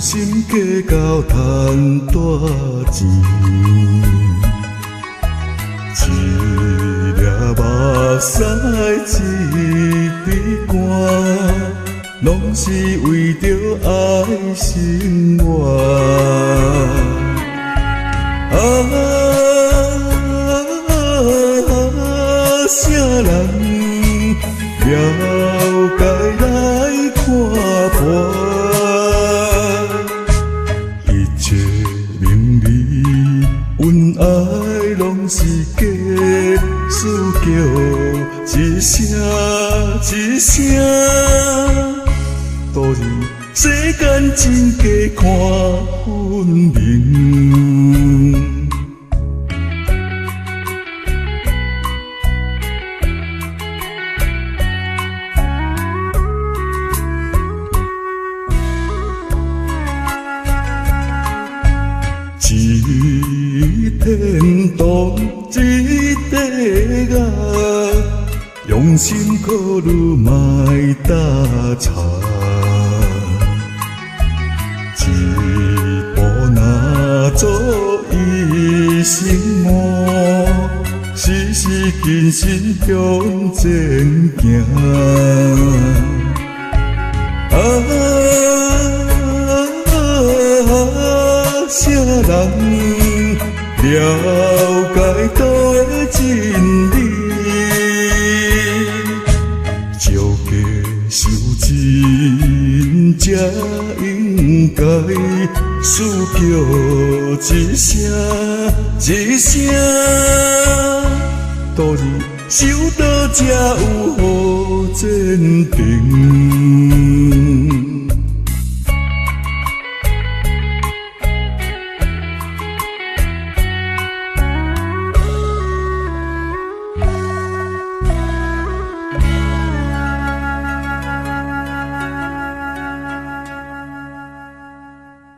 心计较赚大钱，一粒目屎一滴汗，拢是为着爱生活。啥人了解来看破？一切名利恩爱拢是假，输叫一声一声。多日世间真假看分明。一天当一地牙，用心考虑莫打岔，一步若走一生梦，时时谨慎向前行。啥人了解道的真理？照价收钱才应该，输叫一声一声。度日修道才有好前程。